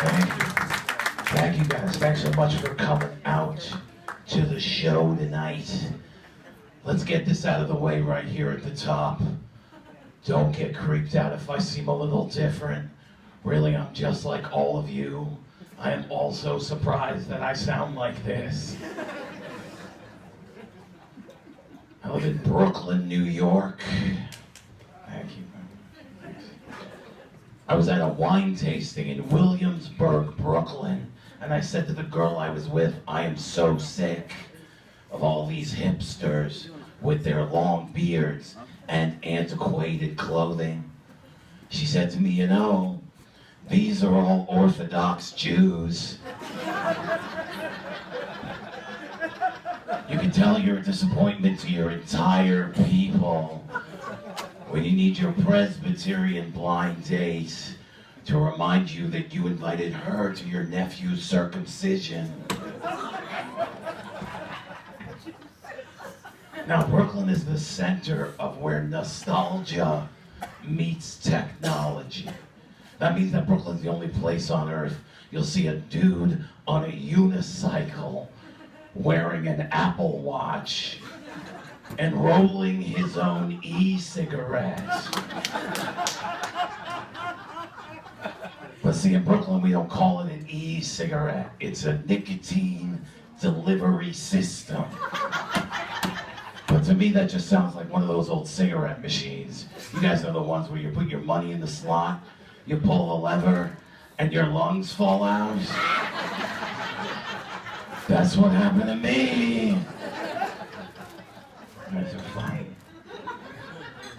Thank you. Thank you guys. Thanks so much for coming out to the show tonight. Let's get this out of the way right here at the top. Don't get creeped out if I seem a little different. Really, I'm just like all of you. I am also surprised that I sound like this. I live in Brooklyn, New York. Thank you. I was at a wine tasting in Williamsburg, Brooklyn, and I said to the girl I was with, I am so sick of all these hipsters with their long beards and antiquated clothing. She said to me, you know, these are all Orthodox Jews. You can tell you're a disappointment to your entire people when you need your Presbyterian blind date to remind you that you invited her to your nephew's circumcision. Now, Brooklyn is the center of where nostalgia meets technology. That means that Brooklyn's the only place on earth you'll see a dude on a unicycle wearing an Apple Watch and rolling his own e-cigarette. But see, in Brooklyn, we don't call it an e-cigarette. It's a nicotine delivery system. But to me, that just sounds like one of those old cigarette machines. You guys know the ones where you put your money in the slot, you pull the lever, and your lungs fall out? That's what happened to me. That's funny.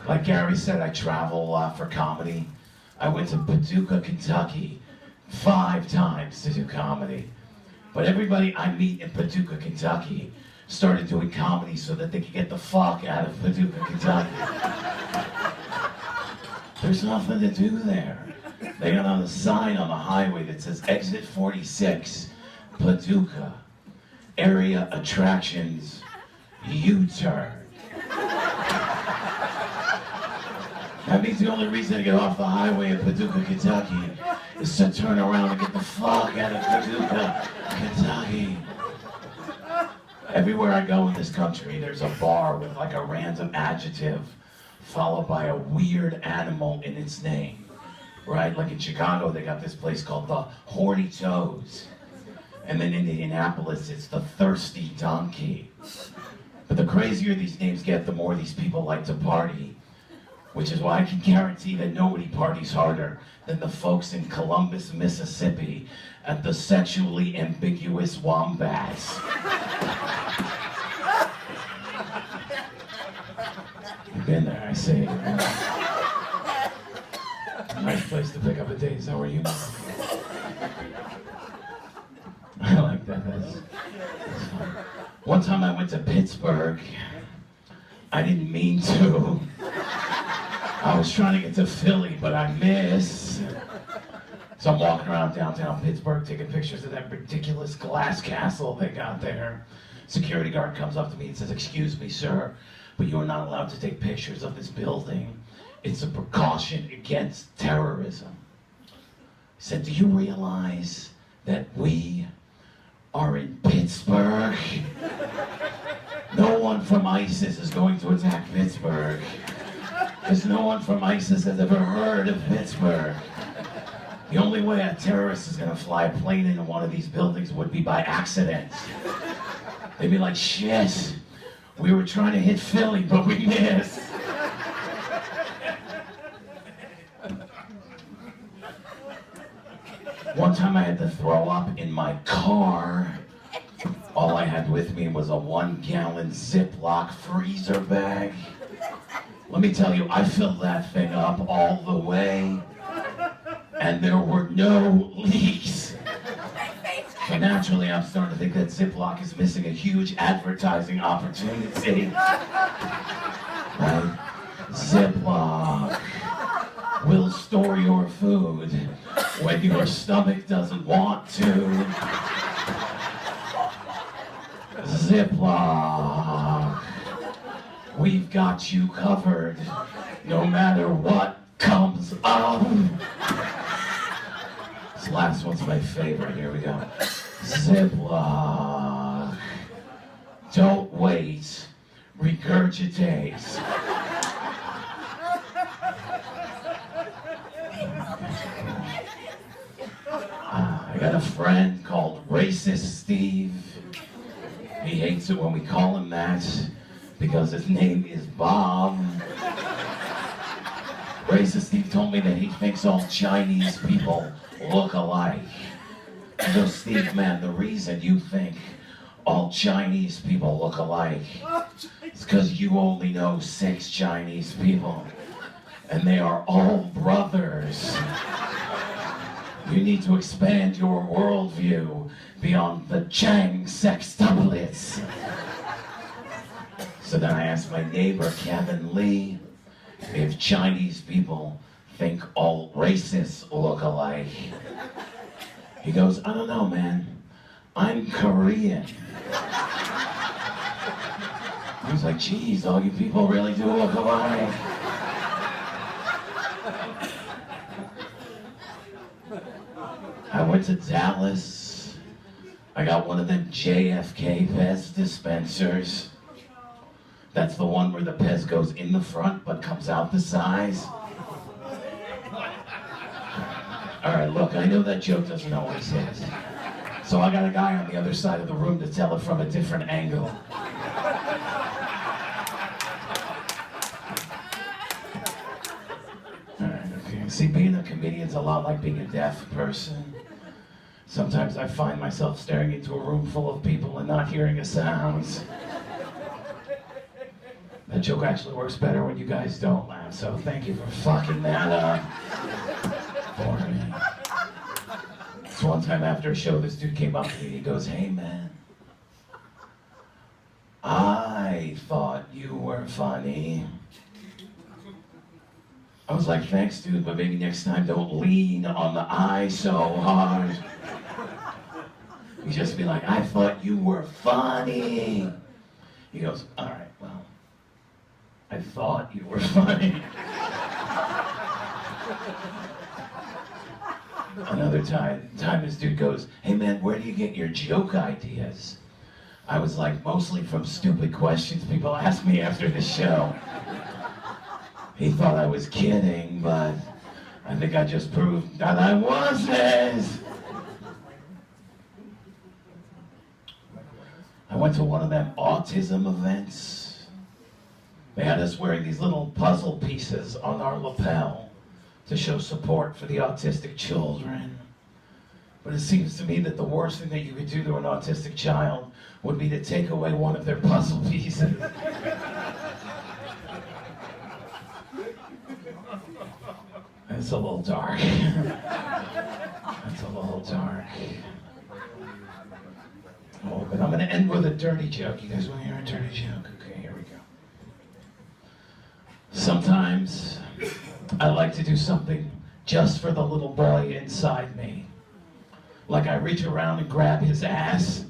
Like Gary said, I travel a lot for comedy. I went to Paducah, Kentucky 5 times to do comedy. But everybody I meet in Paducah, Kentucky started doing comedy so that they could get the fuck out of Paducah, Kentucky. There's nothing to do there. They got on a sign on the highway that says exit 46, Paducah, area attractions, U-turn. That means the only reason to get off the highway in Paducah, Kentucky is to turn around and get the fuck out of Paducah, Kentucky. Everywhere I go in this country, there's a bar with like a random adjective followed by a weird animal in its name. Right? Like in Chicago, they got this place called the Horny Toes. And then in Indianapolis, it's the Thirsty Donkey. But the crazier these names get, the more these people like to party. Which is why I can guarantee that nobody parties harder than the folks in Columbus, Mississippi at the Sexually Ambiguous Wombats. You've been there, I see. Nice place to pick up a date. Is that where you know? I like that. That's fun. One time I went to Pittsburgh. I didn't mean to. I was trying to get to Philly, but I missed. So I'm walking around downtown Pittsburgh taking pictures of that ridiculous glass castle they got there. Security guard comes up to me and says, "Excuse me, sir, but you are not allowed to take pictures of this building. It's a precaution against terrorism." He said, "Do you realize that we are in Pittsburgh? No one from ISIS is going to attack Pittsburgh, because no one from ISIS has ever heard of Pittsburgh. The only way a terrorist is going to fly a plane into one of these buildings would be by accident. They'd be like, shit, we were trying to hit Philly, but we missed." One time I had to throw up in my car. All I had with me was a 1-gallon Ziplock freezer bag. Let me tell you, I filled that thing up all the way, and there were no leaks. So naturally, I'm starting to think that Ziplock is missing a huge advertising opportunity. Right? Ziplock will store your food when your stomach doesn't want to. Ziplock, we've got you covered no matter what comes up. So last one's my favorite. Here we go. Ziplock. Don't wait. Regurgitate. I got a friend called Racist Steve. He hates it when we call him that because his name is Bob. Racist Steve told me that he thinks all Chinese people look alike. I go, Steve, man, the reason you think all Chinese people look alike is because you only know 6 Chinese people, and they are all brothers. You need to expand your worldview beyond the Chang sextuplets. So then I asked my neighbor, Kevin Lee, if Chinese people think all racists look alike. He goes, I don't know, man. I'm Korean. I was like, geez, all you people really do look alike. I went to Dallas. I got one of them JFK Pez dispensers. That's the one where the Pez goes in the front but comes out the sides. All right, look, I know that joke doesn't always hit. So I got a guy on the other side of the room to tell it from a different angle. All right, okay. See, being a comedian's a lot like being a deaf person. Sometimes I find myself staring into a room full of people and not hearing a sound. That joke actually works better when you guys don't laugh, so thank you for fucking that up for me. So one time after a show, this dude came up to me, he goes, hey man, I thought you were funny. I was like, thanks dude, but maybe next time don't lean on the I so hard. You just be like, I thought you were funny. He goes, all right, well, I thought you were funny. Another time this dude goes, hey man, where do you get your joke ideas? I was like, mostly from stupid questions people ask me after the show. He thought I was kidding, but I think I just proved that I wasn't. I went to one of them autism events. They had us wearing these little puzzle pieces on our lapel to show support for the autistic children. But it seems to me that the worst thing that you could do to an autistic child would be to take away one of their puzzle pieces. That's a little dark. That's a little dark. Oh, but I'm going to end with a dirty joke. You guys want to hear a dirty joke? Okay, here we go. Sometimes I like to do something just for the little boy inside me. Like I reach around and grab his ass.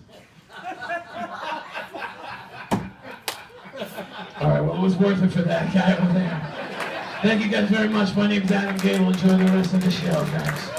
All right, well, it was worth it for that guy over there. Thank you guys very much. My name's Adam Gabel. Enjoy the rest of the show, guys.